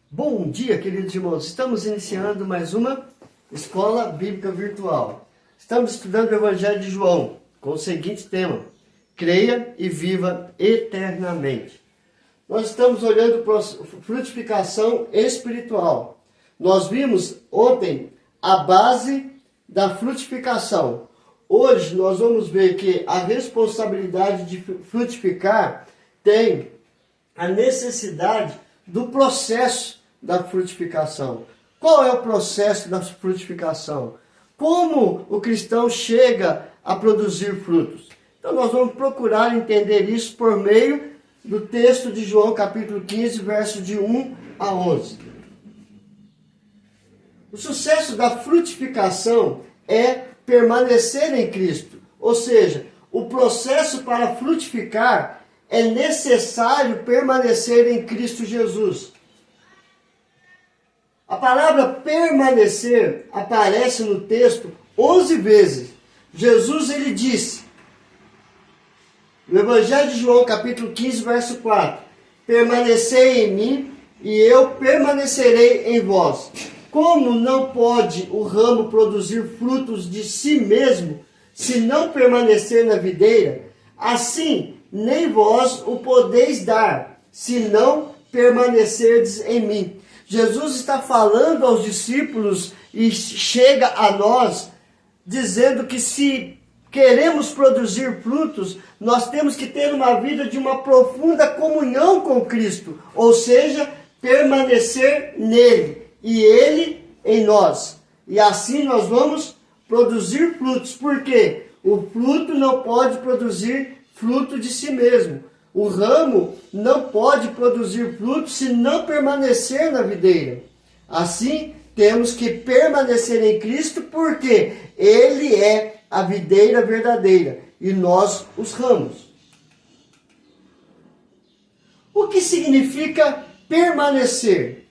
Bom dia, queridos irmãos. Estamos iniciando mais uma Escola Bíblica Virtual. Estamos estudando o Evangelho de João com o seguinte tema: creia e viva eternamente. Nós estamos olhando para a frutificação espiritual. Nós vimos ontem a base da frutificação. Hoje nós vamos ver que a responsabilidade de frutificar tem a necessidade do processo da frutificação. Qual é o processo da frutificação? Como o cristão chega a produzir frutos? Então nós vamos procurar entender isso por meio do texto de João capítulo 15, verso de 1 a 11. O sucesso da frutificação é permanecer em Cristo. Ou seja, o processo para frutificar é necessário permanecer em Cristo Jesus. A palavra permanecer aparece no texto 11 vezes. Jesus ele disse, no Evangelho de João, capítulo 15, verso 4, permanecei em mim e eu permanecerei em vós. Como não pode o ramo produzir frutos de si mesmo, se não permanecer na videira, assim nem vós o podeis dar, se não permanecerdes em mim. Jesus está falando aos discípulos e chega a nós dizendo que se queremos produzir frutos, nós temos que ter uma vida de uma profunda comunhão com Cristo, ou seja, permanecer nele e ele em nós. E assim nós vamos produzir frutos, porque o fruto não pode produzir fruto de si mesmo. O ramo não pode produzir fruto se não permanecer na videira. Assim, temos que permanecer em Cristo, porque Ele é a videira verdadeira e nós os ramos. O que significa permanecer?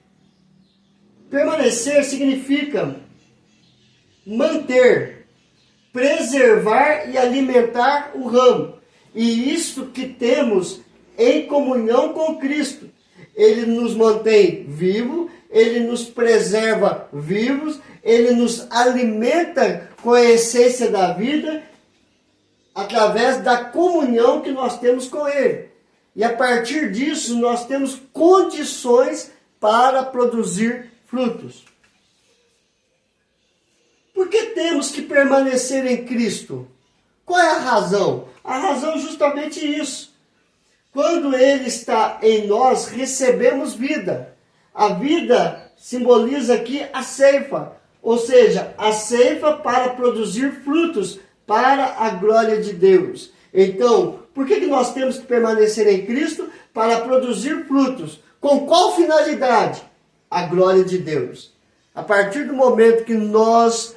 Permanecer significa manter, preservar e alimentar o ramo. E isso que temos em comunhão com Cristo. Ele nos mantém vivo, Ele nos preserva vivos, Ele nos alimenta com a essência da vida, através da comunhão que nós temos com Ele. E a partir disso, nós temos condições para produzir frutos. Por que temos que permanecer em Cristo? Qual é a razão? A razão é justamente isso. Quando Ele está em nós, recebemos vida. A vida simboliza aqui a ceifa, ou seja, a ceifa para produzir frutos para a glória de Deus. Então, por que nós temos que permanecer em Cristo? Para produzir frutos. Com qual finalidade? A glória de Deus. A partir do momento que nós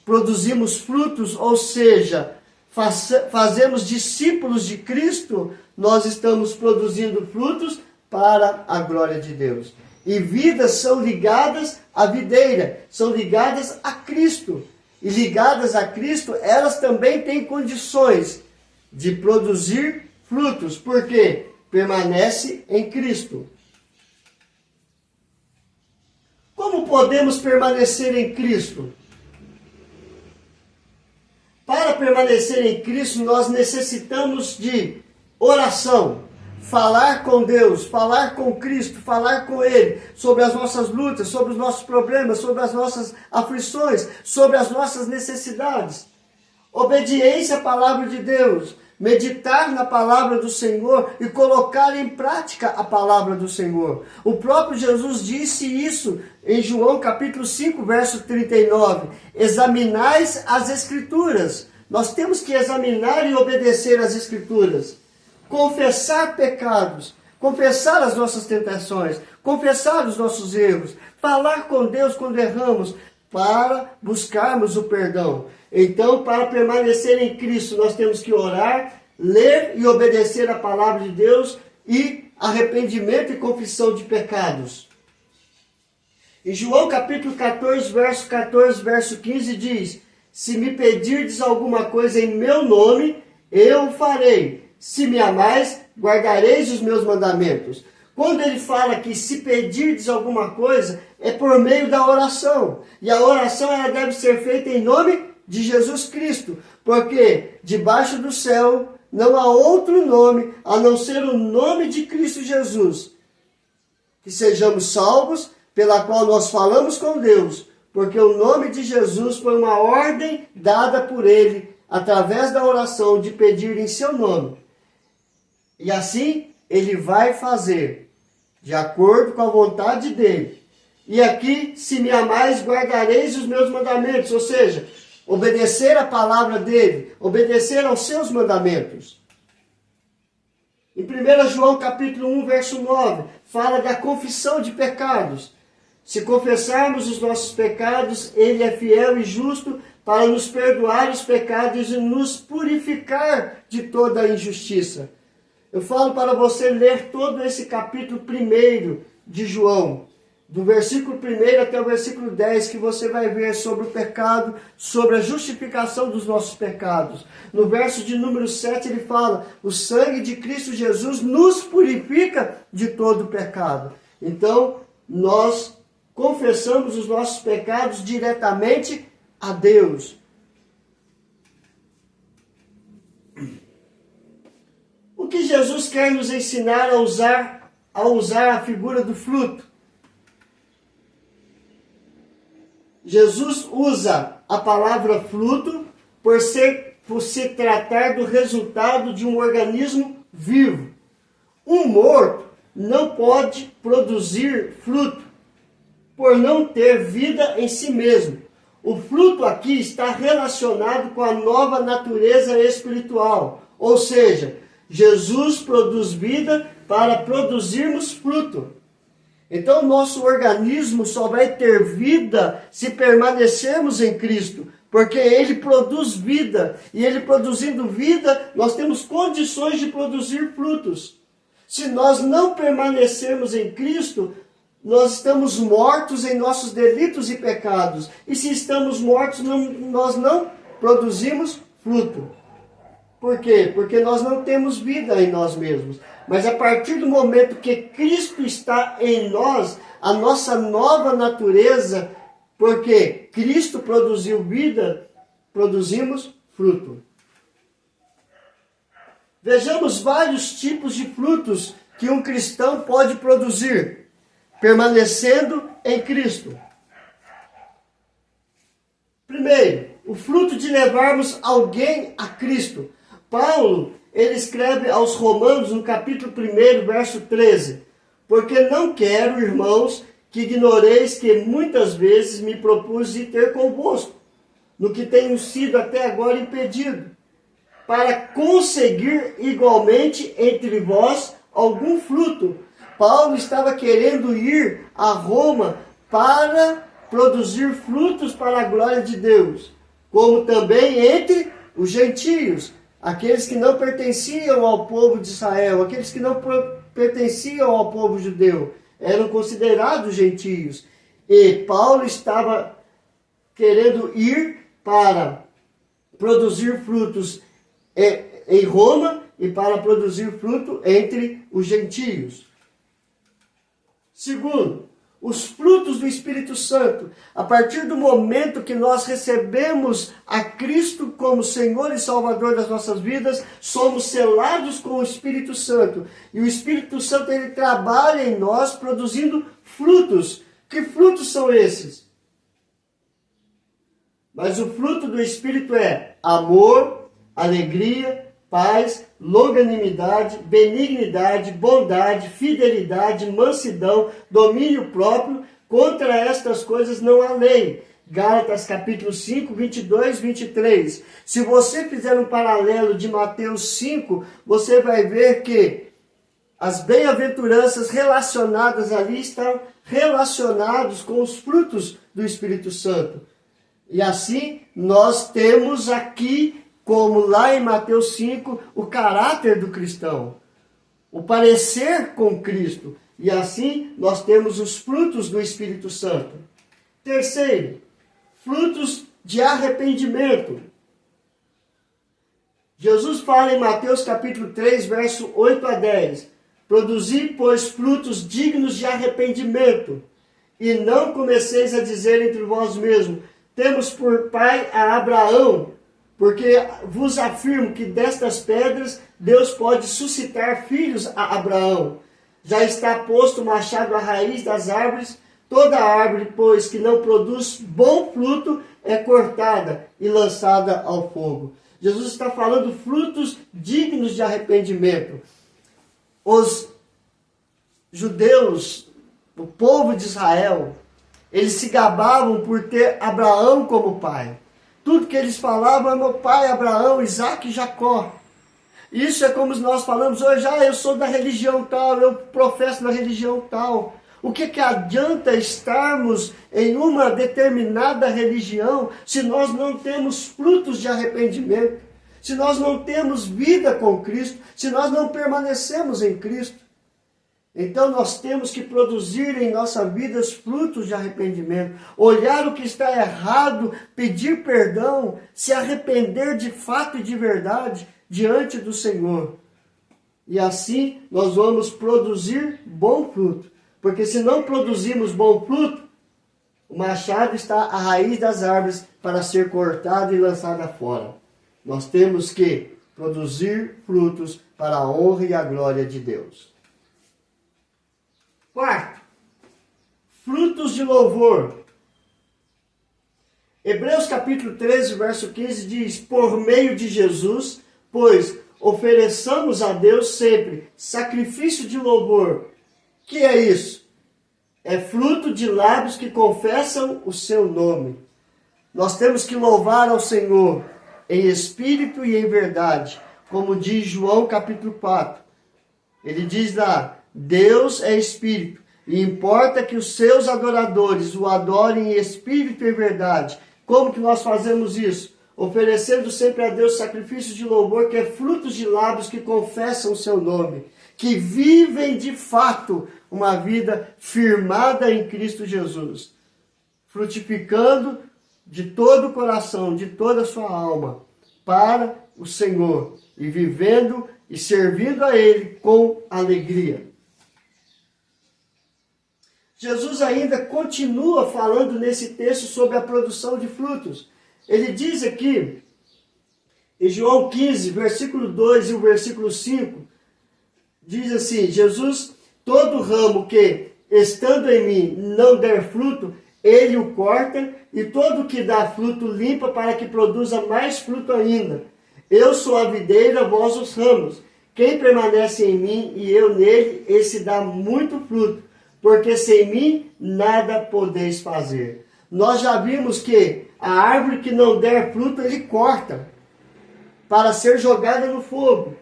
produzimos frutos, ou seja, fazemos discípulos de Cristo, nós estamos produzindo frutos para a glória de Deus. E vidas são ligadas à videira, são ligadas a Cristo. E ligadas a Cristo, elas também têm condições de produzir frutos, porque permanece em Cristo. Como podemos permanecer em Cristo? Para permanecer em Cristo, nós necessitamos de oração, falar com Deus, falar com Cristo, falar com Ele sobre as nossas lutas, sobre os nossos problemas, sobre as nossas aflições, sobre as nossas necessidades. Obediência à palavra de Deus, meditar na palavra do Senhor e colocar em prática a palavra do Senhor. O próprio Jesus disse isso em João capítulo 5, verso 39. Examinais as Escrituras. Nós temos que examinar e obedecer as Escrituras. Confessar pecados, confessar as nossas tentações, confessar os nossos erros, falar com Deus quando erramos, para buscarmos o perdão. Então, para permanecer em Cristo, nós temos que orar, ler e obedecer a palavra de Deus e arrependimento e confissão de pecados. Em João capítulo 14, verso 15 diz: se me pedirdes alguma coisa em meu nome, eu o farei. Se me amais, guardareis os meus mandamentos. Quando ele fala que se pedirdes alguma coisa, é por meio da oração. E a oração ela deve ser feita em nome de Jesus Cristo. Porque debaixo do céu não há outro nome a não ser o nome de Cristo Jesus. Que sejamos salvos, pela qual nós falamos com Deus. Porque o nome de Jesus foi uma ordem dada por ele, através da oração, de pedir em seu nome. E assim, ele vai fazer, de acordo com a vontade dele. E aqui, se me amais, guardareis os meus mandamentos. Ou seja, obedecer a palavra dele, obedecer aos seus mandamentos. Em 1 João capítulo 1, verso 9, fala da confissão de pecados. Se confessarmos os nossos pecados, ele é fiel e justo para nos perdoar os pecados e nos purificar de toda a injustiça. Eu falo para você ler todo esse capítulo 1 de João, do versículo 1 até o versículo 10, que você vai ver sobre o pecado, sobre a justificação dos nossos pecados. No verso de número 7 ele fala, o sangue de Cristo Jesus nos purifica de todo o pecado. Então, nós confessamos os nossos pecados diretamente a Deus. O que Jesus quer nos ensinar a usar a figura do fruto? Jesus usa a palavra fruto por se tratar do resultado de um organismo vivo. Um morto não pode produzir fruto, por não ter vida em si mesmo. O fruto aqui está relacionado com a nova natureza espiritual, ou seja, Jesus produz vida para produzirmos fruto. Então, nosso organismo só vai ter vida se permanecermos em Cristo, porque Ele produz vida, e Ele produzindo vida, nós temos condições de produzir frutos. Se nós não permanecermos em Cristo, nós estamos mortos em nossos delitos e pecados, e se estamos mortos, nós não produzimos fruto. Por quê? Porque nós não temos vida em nós mesmos. Mas a partir do momento que Cristo está em nós, a nossa nova natureza, porque Cristo produziu vida, produzimos fruto. Vejamos vários tipos de frutos que um cristão pode produzir, permanecendo em Cristo. Primeiro, o fruto de levarmos alguém a Cristo. Paulo, ele escreve aos Romanos, no capítulo 1, verso 13. Porque não quero, irmãos, que ignoreis que muitas vezes me propus de ter convosco, no que tenho sido até agora impedido, para conseguir igualmente entre vós algum fruto. Paulo estava querendo ir a Roma para produzir frutos para a glória de Deus, como também entre os gentios, aqueles que não pertenciam ao povo de Israel, aqueles que não pertenciam ao povo judeu, eram considerados gentios. E Paulo estava querendo ir para produzir frutos em Roma e para produzir fruto entre os gentios. Segundo, os frutos do Espírito Santo. A partir do momento que nós recebemos a Cristo como Senhor e Salvador das nossas vidas, somos selados com o Espírito Santo. E o Espírito Santo, ele trabalha em nós produzindo frutos. Que frutos são esses? Mas o fruto do Espírito é amor, alegria, paz, longanimidade, benignidade, bondade, fidelidade, mansidão, domínio próprio. Contra estas coisas não há lei. Gálatas capítulo 5, 22, 23. Se você fizer um paralelo de Mateus 5, você vai ver que as bem-aventuranças relacionadas ali estão relacionados com os frutos do Espírito Santo. E assim nós temos aqui, como lá em Mateus 5, o caráter do cristão, o parecer com Cristo. E assim nós temos os frutos do Espírito Santo. Terceiro, frutos de arrependimento. Jesus fala em Mateus capítulo 3, verso 8 a 10. Produzi, pois, frutos dignos de arrependimento, e não comeceis a dizer entre vós mesmos, temos por pai a Abraão, porque vos afirmo que destas pedras Deus pode suscitar filhos a Abraão. Já está posto o machado à raiz das árvores, toda árvore, pois, que não produz bom fruto, é cortada e lançada ao fogo. Jesus está falando frutos dignos de arrependimento. Os judeus, o povo de Israel, eles se gabavam por ter Abraão como pai. Tudo que eles falavam é meu pai Abraão, Isaac e Jacó. Isso é como nós falamos hoje, eu sou da religião tal, eu professo da religião tal. O que adianta estarmos em uma determinada religião se nós não temos frutos de arrependimento, se nós não temos vida com Cristo, se nós não permanecemos em Cristo? Então nós temos que produzir em nossa vida frutos de arrependimento, olhar o que está errado, pedir perdão, se arrepender de fato e de verdade diante do Senhor. E assim nós vamos produzir bom fruto. Porque se não produzirmos bom fruto, o machado está à raiz das árvores para ser cortado e lançado fora. Nós temos que produzir frutos para a honra e a glória de Deus. Quarto, frutos de louvor. Hebreus capítulo 13, verso 15 diz, por meio de Jesus, pois ofereçamos a Deus sempre sacrifício de louvor. Que é isso? É fruto de lábios que confessam o seu nome. Nós temos que louvar ao Senhor em espírito e em verdade, como diz João capítulo 4. Ele diz lá, Deus é espírito, e importa que os seus adoradores o adorem em espírito e em verdade. Como que nós fazemos isso? Oferecendo sempre a Deus sacrifícios de louvor, que é frutos de lábios que confessam o seu nome, que vivem de fato uma vida firmada em Cristo Jesus, frutificando de todo o coração, de toda a sua alma, para o Senhor, e vivendo e servindo a Ele com alegria. Jesus ainda continua falando nesse texto sobre a produção de frutos. Ele diz aqui, em João 15, versículo 2 e o versículo 5, diz assim, Jesus, todo ramo que, estando em mim, não der fruto, ele o corta, e todo que dá fruto limpa para que produza mais fruto ainda. Eu sou a videira, vós os ramos. Quem permanece em mim e eu nele, esse dá muito fruto, porque sem mim nada podeis fazer. Nós já vimos que a árvore que não der fruto, ele corta, para ser jogada no fogo.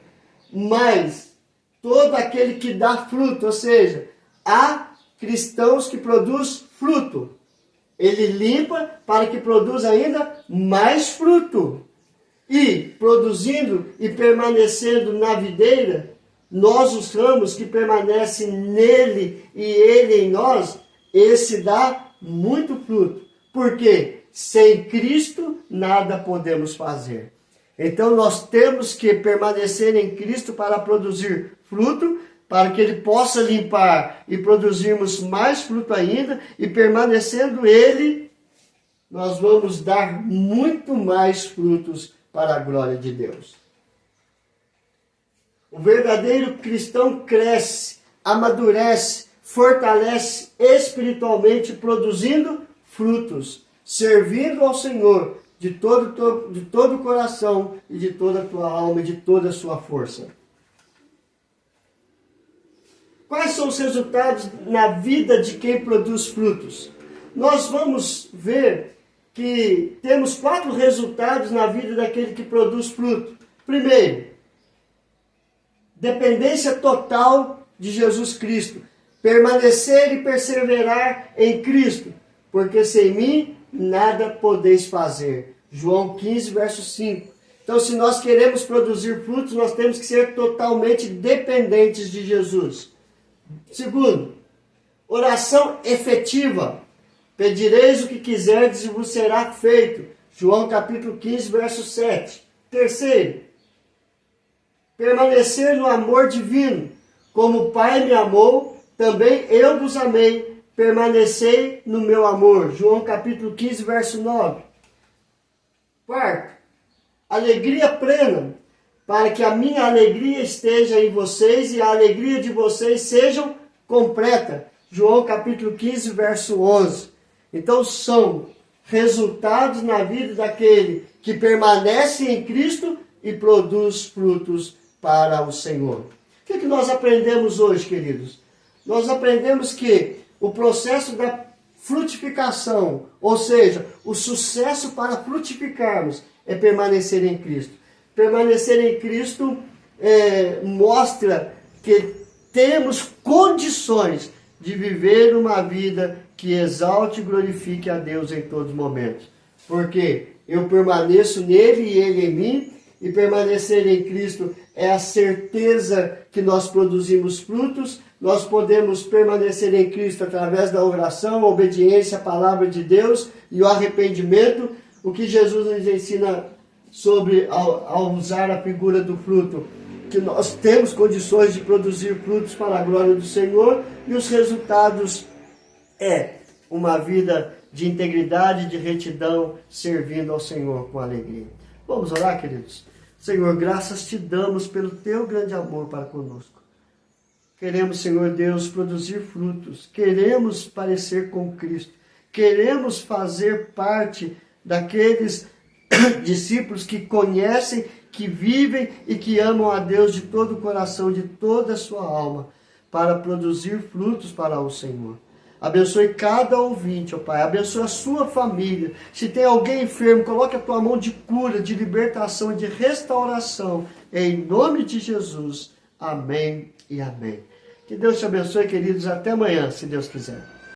Mas todo aquele que dá fruto, ou seja, há cristãos que produzem fruto, ele limpa para que produza ainda mais fruto. E produzindo e permanecendo na videira, nós os ramos que permanecem nele e ele em nós, esse dá muito fruto. Porque sem Cristo nada podemos fazer. Então nós temos que permanecer em Cristo para produzir fruto, para que Ele possa limpar e produzirmos mais fruto ainda, e permanecendo Ele, nós vamos dar muito mais frutos para a glória de Deus. O verdadeiro cristão cresce, amadurece, fortalece espiritualmente, produzindo frutos, servindo ao Senhor de todo o coração e de toda a tua alma e de toda a sua força. Quais são os resultados na vida de quem produz frutos? Nós vamos ver que temos 4 resultados na vida daquele que produz fruto. Primeiro, dependência total de Jesus Cristo. Permanecer e perseverar em Cristo, porque sem mim nada podeis fazer. João 15, verso 5. Então, se nós queremos produzir frutos, nós temos que ser totalmente dependentes de Jesus. Segundo, oração efetiva. Pedireis o que quiserdes e vos será feito. João capítulo 15, verso 7. Terceiro, permanecer no amor divino. Como o Pai me amou, também eu vos amei. Permanecei no meu amor. João capítulo 15, verso 9. Quarto, alegria plena, para que a minha alegria esteja em vocês e a alegria de vocês sejam completa. João capítulo 15, verso 11. Então são resultados na vida daquele que permanece em Cristo e produz frutos para o Senhor. O que nós aprendemos hoje, queridos? Nós aprendemos que o processo da frutificação, ou seja, o sucesso para frutificarmos, é permanecer em Cristo. Permanecer em Cristo mostra que temos condições de viver uma vida que exalte e glorifique a Deus em todos os momentos. Porque eu permaneço nele e ele em mim, e permanecer em Cristo é a certeza que nós produzimos frutos. Nós podemos permanecer em Cristo através da oração, a obediência à palavra de Deus e o arrependimento. O que Jesus nos ensina sobre, ao usar a figura do fruto, que nós temos condições de produzir frutos para a glória do Senhor, e os resultados é uma vida de integridade, de retidão, servindo ao Senhor com alegria. Vamos orar, queridos? Senhor, graças te damos pelo teu grande amor para conosco. Queremos, Senhor Deus, produzir frutos, queremos parecer com Cristo, queremos fazer parte daqueles discípulos que conhecem, que vivem e que amam a Deus de todo o coração, de toda a sua alma, para produzir frutos para o Senhor. Abençoe cada ouvinte, ó Pai. Abençoe a sua família. Se tem alguém enfermo, coloque a tua mão de cura, de libertação e de restauração. Em nome de Jesus. Amém e amém. Que Deus te abençoe, queridos. Até amanhã, se Deus quiser.